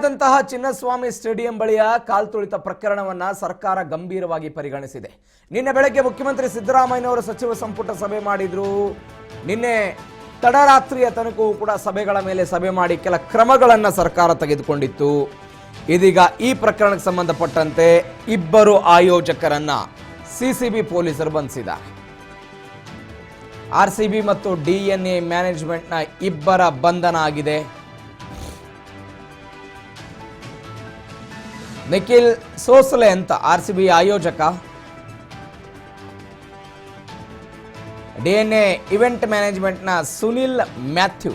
ಹಾಳಾದಂತಹ Chinnaswamy stadium ಬಳಿಯ ಕಾಲ್ತುಳಿತ ಪ್ರಕರಣವನ್ನ ಸರ್ಕಾರ ಗಂಭೀರವಾಗಿ ಪರಿಗಣಿಸಿದೆ. ನಿನ್ನೆ ಬೆಳಗ್ಗೆ ಮುಖ್ಯಮಂತ್ರಿ ಸಿದ್ದರಾಮಯ್ಯನವರು ಸಚಿವ ಸಂಪುಟ ಸಭೆ ಮಾಡಿದ್ರು. ನಿನ್ನೆ ತಡರಾತ್ರಿಯ ತನಕವೂ ಕೂಡ ಸಭೆಗಳ ಮೇಲೆ ಸಭೆ ಮಾಡಿ ಕೆಲ ಕ್ರಮಗಳನ್ನು ಸರ್ಕಾರ ತೆಗೆದುಕೊಂಡಿತ್ತು. ಇದೀಗ ಈ ಪ್ರಕರಣಕ್ಕೆ ಸಂಬಂಧಪಟ್ಟಂತೆ ಇಬ್ಬರು ಆಯೋಜಕರನ್ನ ಸಿಸಿಬಿ ಪೊಲೀಸರು ಬಂಧಿಸಿದ್ದಾರೆ. ಆರ್ಸಿಬಿ ಮತ್ತು ಡಿಎನ್ಎ ಮ್ಯಾನೇಜ್ಮೆಂಟ್ನ ಇಬ್ಬರ ಬಂಧನ ಆಗಿದೆ. ನಿಖಿಲ್ ಸೋಸಲೆ ಅಂತ ಆರ್ಸಿಬಿ ಆಯೋಜಕ, ಡಿಎನ್ಎ ಇವೆಂಟ್ ಮ್ಯಾನೇಜ್ಮೆಂಟ್ನ ಸುನಿಲ್ ಮ್ಯಾಥ್ಯೂ,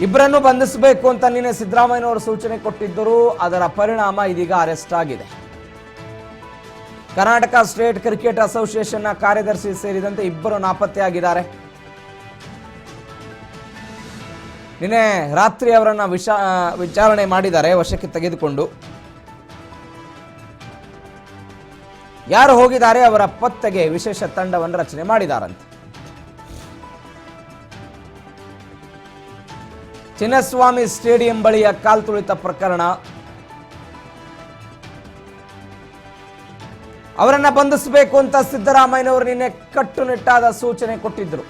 ಇಬ್ಬರನ್ನು ಬಂಧಿಸಬೇಕು ಅಂತ ನಿನ್ನೆ ಸಿದ್ದರಾಮಯ್ಯನವರು ಸೂಚನೆ ಕೊಟ್ಟಿದ್ದರು. ಅದರ ಪರಿಣಾಮ ಇದೀಗ ಅರೆಸ್ಟ್ ಆಗಿದೆ. ಕರ್ನಾಟಕ ಸ್ಟೇಟ್ ಕ್ರಿಕೆಟ್ ಅಸೋಸಿಯೇಷನ್ನ ಕಾರ್ಯದರ್ಶಿ ಸೇರಿದಂತೆ ಇಬ್ಬರು ನಾಪತ್ತೆಯಾಗಿದ್ದಾರೆ. ನಿನ್ನೆ ರಾತ್ರಿ ಅವರನ್ನ ವಿಚಾರಣೆ ಮಾಡಿದ್ದಾರೆ, ವಶಕ್ಕೆ ತೆಗೆದುಕೊಂಡು. ಯಾರು ಹೋಗಿದ್ದಾರೆ ಅವರ ಪತ್ತೆಗೆ ವಿಶೇಷ ತಂಡವನ್ನು ರಚನೆ ಮಾಡಿದಾರಂತೆ. ಚಿನ್ನಸ್ವಾಮಿ ಸ್ಟೇಡಿಯಂ ಬಳಿಯ ಕಾಲ್ತುಳಿತ ಪ್ರಕರಣ, ಅವರನ್ನ ಬಂಧಿಸಬೇಕು ಅಂತ ಸಿದ್ದರಾಮಯ್ಯನವರು ನಿನ್ನೆ ಕಟ್ಟುನಿಟ್ಟಾದ ಸೂಚನೆ ಕೊಟ್ಟಿದ್ರು.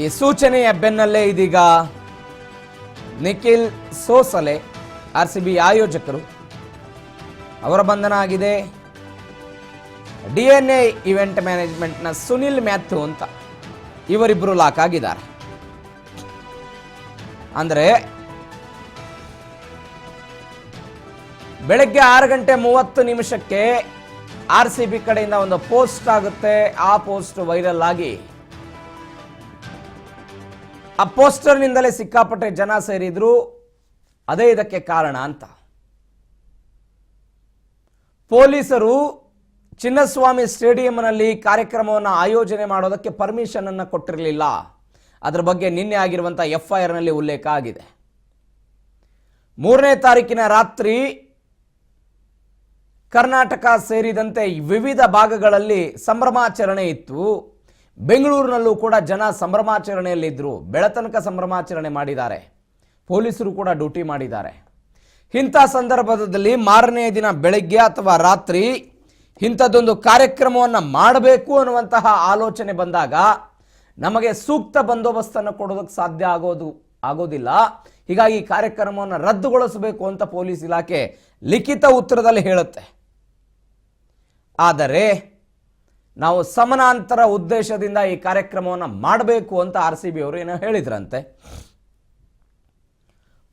ಈ ಸೂಚನೆಯ ಬೆನ್ನಲ್ಲೇ ಇದೀಗ ನಿಖಿಲ್ ಸೋಸಲೆ ಆರ್ಸಿಬಿ ಆಯೋಜಕರು ಅವರ ಬಂಧನ ಆಗಿದೆ. ಡಿಎನ್ಎ ಇವೆಂಟ್ ಮ್ಯಾನೇಜ್ಮೆಂಟ್ನ ಸುನಿಲ್ ಮ್ಯಾಥ್ಯೂ ಅಂತ ಇವರಿಬ್ಬರು ಲಾಕ್ ಆಗಿದ್ದಾರೆ. ಅಂದ್ರೆ ಬೆಳಗ್ಗೆ 6:30 ಆರ್ಸಿಬಿ ಕಡೆಯಿಂದ ಒಂದು ಪೋಸ್ಟ್ ಆಗುತ್ತೆ. ಆ ಪೋಸ್ಟ್ ವೈರಲ್ ಆಗಿ ಆ ಪೋಸ್ಟರ್ನಿಂದಲೇ ಸಿಕ್ಕಾಪಟ್ಟೆ ಜನ ಸೇರಿದ್ರು. ಅದೇ ಇದಕ್ಕೆ ಕಾರಣ ಅಂತ. ಪೊಲೀಸರು ಚಿನ್ನಸ್ವಾಮಿ ಸ್ಟೇಡಿಯಂನಲ್ಲಿ ಕಾರ್ಯಕ್ರಮವನ್ನು ಆಯೋಜನೆ ಮಾಡೋದಕ್ಕೆ ಪರ್ಮಿಷನ್ ಅನ್ನು ಕೊಟ್ಟಿರಲಿಲ್ಲ. ಅದರ ಬಗ್ಗೆ ನಿನ್ನೆ ಆಗಿರುವಂತಹ FIR ನಲ್ಲಿ ಉಲ್ಲೇಖ ಆಗಿದೆ. 3ನೇ ತಾರೀಕಿನ ರಾತ್ರಿ ಕರ್ನಾಟಕ ಸೇರಿದಂತೆ ವಿವಿಧ ಭಾಗಗಳಲ್ಲಿ ಸಂಭ್ರಮಾಚರಣೆ ಇತ್ತು. ಬೆಂಗಳೂರಿನಲ್ಲೂ ಕೂಡ ಜನ ಸಂಭ್ರಮಾಚರಣೆಯಲ್ಲಿದ್ದರು. ಬೆಳತನಕ ಸಂಭ್ರಮಾಚರಣೆ ಮಾಡಿದ್ದಾರೆ. ಪೊಲೀಸರು ಕೂಡ ಡ್ಯೂಟಿ ಮಾಡಿದ್ದಾರೆ. ಇಂಥ ಸಂದರ್ಭದಲ್ಲಿ ಮಾರನೇ ದಿನ ಬೆಳಗ್ಗೆ ಅಥವಾ ರಾತ್ರಿ ಇಂಥದ್ದೊಂದು ಕಾರ್ಯಕ್ರಮವನ್ನು ಮಾಡಬೇಕು ಅನ್ನುವಂತಹ ಆಲೋಚನೆ ಬಂದಾಗ ನಮಗೆ ಸೂಕ್ತ ಬಂದೋಬಸ್ತನ್ನು ಕೊಡೋದಕ್ಕೆ ಸಾಧ್ಯ ಆಗೋದಿಲ್ಲ. ಹೀಗಾಗಿ ಈ ಕಾರ್ಯಕ್ರಮವನ್ನು ರದ್ದುಗೊಳಿಸಬೇಕು ಅಂತ ಪೊಲೀಸ್ ಇಲಾಖೆ ಲಿಖಿತ ಉತ್ತರದಲ್ಲಿ ಹೇಳುತ್ತೆ. ಆದರೆ ನಾವು ಸಮಾನಾಂತರ ಉದ್ದೇಶದಿಂದ ಈ ಕಾರ್ಯಕ್ರಮವನ್ನು ಮಾಡಬೇಕು ಅಂತ ಆರ್ಸಿಬಿ ಅವರು ಏನೋ ಹೇಳಿದ್ರಂತೆ.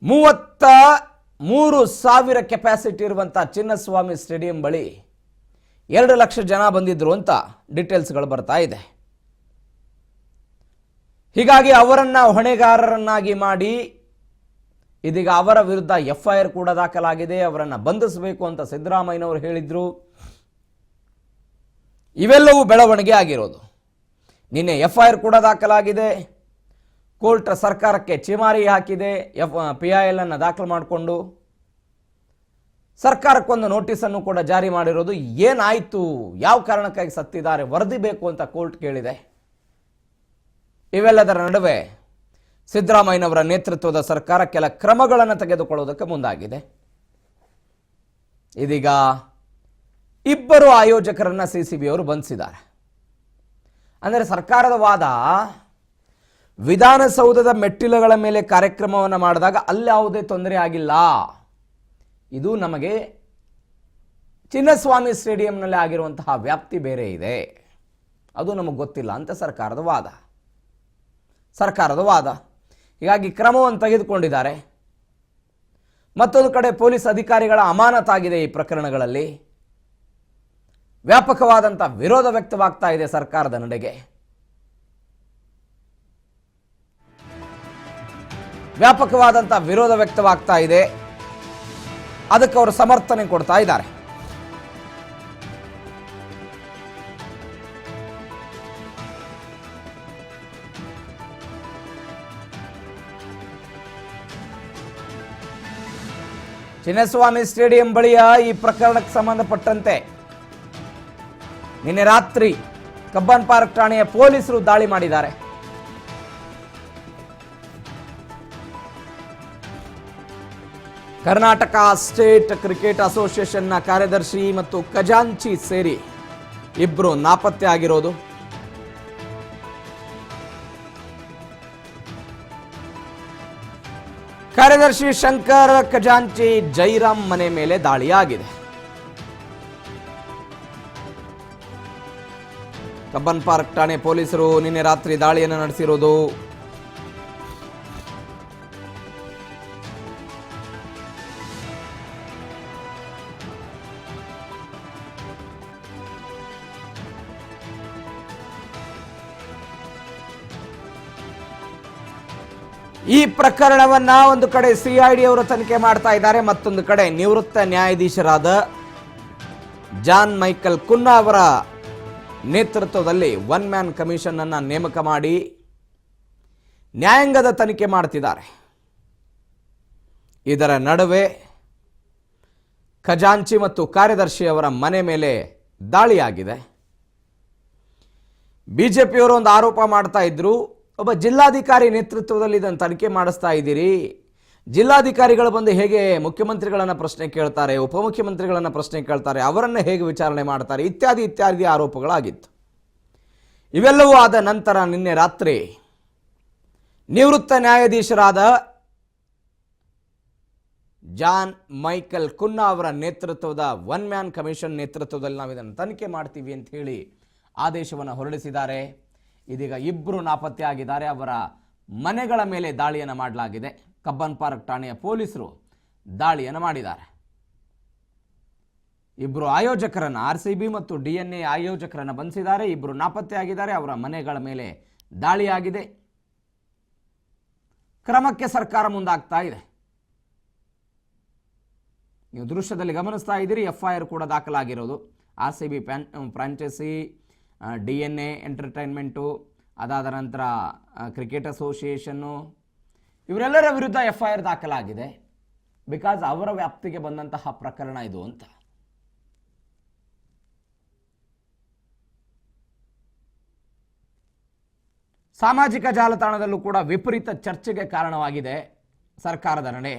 33,000 ಕೆಪಾಸಿಟಿ ಇರುವಂತಹ ಚಿನ್ನಸ್ವಾಮಿ ಸ್ಟೇಡಿಯಂ ಬಳಿ 2 ಲಕ್ಷ ಜನ ಬಂದಿದ್ರು ಅಂತ ಡೀಟೇಲ್ಸ್ಗಳು ಬರ್ತಾ ಇದೆ. ಹೀಗಾಗಿ ಅವರನ್ನ ಹೊಣೆಗಾರರನ್ನಾಗಿ ಮಾಡಿ ಇದೀಗ ಅವರ ವಿರುದ್ಧ FIR ಕೂಡ ದಾಖಲಾಗಿದೆ. ಅವರನ್ನ ಬಂಧಿಸಬೇಕು ಅಂತ ಸಿದ್ದರಾಮಯ್ಯನವರು ಹೇಳಿದ್ರು. ಇವೆಲ್ಲವೂ ಬೆಳವಣಿಗೆ ಆಗಿರೋದು. ನಿನ್ನೆ FIR ಕೂಡ ದಾಖಲಾಗಿದೆ. ಕೋರ್ಟ್ ಸರ್ಕಾರಕ್ಕೆ ಚಿಮಾರಿ ಹಾಕಿದೆ. PIL ಅನ್ನು ದಾಖಲು ಮಾಡಿಕೊಂಡು ಸರ್ಕಾರಕ್ಕೊಂದು ನೋಟಿಸನ್ನು ಕೂಡ ಜಾರಿ ಮಾಡಿರೋದು. ಏನಾಯಿತು, ಯಾವ ಕಾರಣಕ್ಕಾಗಿ ಸತ್ತಿದ್ದಾರೆ, ವರದಿ ಬೇಕು ಅಂತ ಕೋರ್ಟ್ ಕೇಳಿದೆ. ಇವೆಲ್ಲದರ ನಡುವೆ ಸಿದ್ದರಾಮಯ್ಯನವರ ನೇತೃತ್ವದ ಸರ್ಕಾರ ಕೆಲ ಕ್ರಮಗಳನ್ನು ತೆಗೆದುಕೊಳ್ಳುವುದಕ್ಕೆ ಮುಂದಾಗಿದೆ. ಇದೀಗ ಇಬ್ಬರು ಆಯೋಜಕರನ್ನ ಸಿಸಿಬಿ ಅವರು ಬಂಧಿಸಿದ್ದಾರೆ. ಅಂದರೆ ಸರ್ಕಾರದ ವಾದ, ವಿಧಾನಸೌಧದ ಮೆಟ್ಟಿಲುಗಳ ಮೇಲೆ ಕಾರ್ಯಕ್ರಮವನ್ನು ಮಾಡಿದಾಗ ಅಲ್ಲಿ ಯಾವುದೇ ತೊಂದರೆ ಆಗಿಲ್ಲ, ಇದು ನಮಗೆ ಚಿನ್ನಸ್ವಾಮಿ ಸ್ಟೇಡಿಯಂನಲ್ಲಿ ಆಗಿರುವಂತಹ ವ್ಯಾಪ್ತಿ ಬೇರೆ ಇದೆ, ಅದು ನಮಗೆ ಗೊತ್ತಿಲ್ಲ ಅಂತ ಸರ್ಕಾರದ ವಾದ. ಹೀಗಾಗಿ ಕ್ರಮವನ್ನು ತೆಗೆದುಕೊಂಡಿದ್ದಾರೆ. ಮತ್ತೊಂದು ಕಡೆ ಪೊಲೀಸ್ ಅಧಿಕಾರಿಗಳ ಅಮಾನತಾಗಿದೆ. ಈ ಪ್ರಕರಣಗಳಲ್ಲಿ ವ್ಯಾಪಕವಾದಂಥ ವಿರೋಧ ವ್ಯಕ್ತವಾಗ್ತಾ ಇದೆ ಸರ್ಕಾರದ ನಡೆಗೆ. ವ್ಯಾಪಕವಾದಂಥ ವಿರೋಧ ವ್ಯಕ್ತವಾಗ್ತಾ ಇದೆ. ಅದಕ್ಕೆ ಅವರು ಸಮರ್ಥನೆ ಕೊಡ್ತಾ ಇದ್ದಾರೆ. ಚಿನ್ನಸ್ವಾಮಿ ಸ್ಟೇಡಿಯಂ ಬಳಿಯ ಈ ಪ್ರಕರಣಕ್ಕೆ ಸಂಬಂಧಪಟ್ಟಂತೆ ನಿನ್ನೆ ರಾತ್ರಿ ಕಬ್ಬನ್ ಪಾರ್ಕ್ ಠಾಣೆಯ ಪೊಲೀಸರು ದಾಳಿ ಮಾಡಿದ್ದಾರೆ. ಕರ್ನಾಟಕ ಸ್ಟೇಟ್ ಕ್ರಿಕೆಟ್ ಅಸೋಸಿಯೇಷನ್ನ ಕಾರ್ಯದರ್ಶಿ ಮತ್ತು ಖಜಾಂಚಿ ಸೇರಿ ಇಬ್ಬರು ನಾಪತ್ತೆ ಆಗಿರೋದು. ಕಾರ್ಯದರ್ಶಿ ಶಂಕರ್, ಖಜಾಂಚಿ ಜೈರಾಮ್ ಮನೆ ಮೇಲೆ ದಾಳಿಯಾಗಿದೆ. ಕಬ್ಬನ್ ಪಾರ್ಕ್ ಠಾಣೆ ಪೊಲೀಸರು ನಿನ್ನೆ ರಾತ್ರಿ ದಾಳಿಯನ್ನು ನಡೆಸಿರೋದು. ಈ ಪ್ರಕರಣವನ್ನ ಒಂದು ಕಡೆ ಸಿಐಡಿ ಅವರು ತನಿಖೆ ಮಾಡ್ತಾ ಇದ್ದಾರೆ, ಮತ್ತೊಂದು ಕಡೆ ನಿವೃತ್ತ ನ್ಯಾಯಾಧೀಶರಾದ ಜಾನ್ ಮೈಕಲ್ ಕುನ್ನಾ ಅವರ ನೇತೃತ್ವದಲ್ಲಿ ಒನ್ ಮ್ಯಾನ್ ಕಮಿಷನ್ ಅನ್ನು ನೇಮಕ ಮಾಡಿ ನ್ಯಾಯಾಂಗದ ತನಿಖೆ ಮಾಡ್ತಿದ್ದಾರೆ. ಇದರ ನಡುವೆ ಖಜಾಂಚಿ ಮತ್ತು ಕಾರ್ಯದರ್ಶಿಯವರ ಮನೆ ಮೇಲೆ ದಾಳಿಯಾಗಿದೆ. ಬಿಜೆಪಿಯವರು ಒಂದು ಆರೋಪ ಮಾಡ್ತಾ ಇದ್ರು, ಒಬ್ಬ ಜಿಲ್ಲಾಧಿಕಾರಿ ನೇತೃತ್ವದಲ್ಲಿ ಇದನ್ನು ತನಿಖೆ ಮಾಡಿಸ್ತಾ ಇದ್ದೀರಿ, ಜಿಲ್ಲಾಧಿಕಾರಿಗಳು ಬಂದು ಹೇಗೆ ಮುಖ್ಯಮಂತ್ರಿಗಳನ್ನ ಪ್ರಶ್ನೆ ಕೇಳ್ತಾರೆ, ಉಪಮುಖ್ಯಮಂತ್ರಿಗಳನ್ನ ಪ್ರಶ್ನೆ ಕೇಳ್ತಾರೆ, ಅವರನ್ನು ಹೇಗೆ ವಿಚಾರಣೆ ಮಾಡ್ತಾರೆ, ಇತ್ಯಾದಿ ಇತ್ಯಾದಿ ಆರೋಪಗಳಾಗಿತ್ತು. ಇವೆಲ್ಲವೂ ಆದ ನಂತರ ನಿನ್ನೆ ರಾತ್ರಿ ನಿವೃತ್ತ ನ್ಯಾಯಾಧೀಶರಾದ ಜಾನ್ ಮೈಕಲ್ ಕುನ್ನಾ ಅವರ ನೇತೃತ್ವದ ಒನ್ ಮ್ಯಾನ್ ಕಮಿಷನ್ ನೇತೃತ್ವದಲ್ಲಿ ನಾವು ಇದನ್ನು ತನಿಖೆ ಮಾಡ್ತೀವಿ ಅಂತ ಹೇಳಿ ಆದೇಶವನ್ನು ಹೊರಡಿಸಿದ್ದಾರೆ. ಇದೀಗ ಇಬ್ಬರು ನಾಪತ್ತೆ ಆಗಿದ್ದಾರೆ. ಅವರ ಮನೆಗಳ ಮೇಲೆ ದಾಳಿಯನ್ನು ಮಾಡಲಾಗಿದೆ. ಕಬ್ಬನ್ ಪಾರ್ಕ್ ಠಾಣೆಯ ಪೊಲೀಸರು ದಾಳಿಯನ್ನು ಮಾಡಿದ್ದಾರೆ. ಇಬ್ಬರು ಆಯೋಜಕರನ್ನು, RCB ಮತ್ತು DNA ಆಯೋಜಕರನ್ನು ಬಂಧಿಸಿದ್ದಾರೆ. ಇಬ್ಬರು ನಾಪತ್ತೆ ಆಗಿದ್ದಾರೆ. ಅವರ ಮನೆಗಳ ಮೇಲೆ ದಾಳಿಯಾಗಿದೆ. ಕ್ರಮಕ್ಕೆ ಸರ್ಕಾರ ಮುಂದಾಗ್ತಾ ಇದೆ. ನೀವು ದೃಶ್ಯದಲ್ಲಿ ಗಮನಿಸ್ತಾ ಇದ್ದೀರಿ. FIR ಕೂಡ ದಾಖಲಾಗಿರೋದು. RCB ಫ್ರಾಂಚೈಸಿ, DNA ಎಂಟರ್ಟೈನ್ಮೆಂಟು, ಅದಾದ ನಂತರ ಕ್ರಿಕೆಟ್ ಅಸೋಸಿಯೇಷನ್ನು, ಇವರೆಲ್ಲರ ವಿರುದ್ಧ FIR ದಾಖಲಾಗಿದೆ. ಬಿಕಾಸ್ ಅವರ ವ್ಯಾಪ್ತಿಗೆ ಬಂದಂತಹ ಪ್ರಕರಣ ಇದು ಅಂತ. ಸಾಮಾಜಿಕ ಜಾಲತಾಣದಲ್ಲೂ ಕೂಡ ವಿಪರೀತ ಚರ್ಚೆಗೆ ಕಾರಣವಾಗಿದೆ ಸರ್ಕಾರದ ನಡೆ.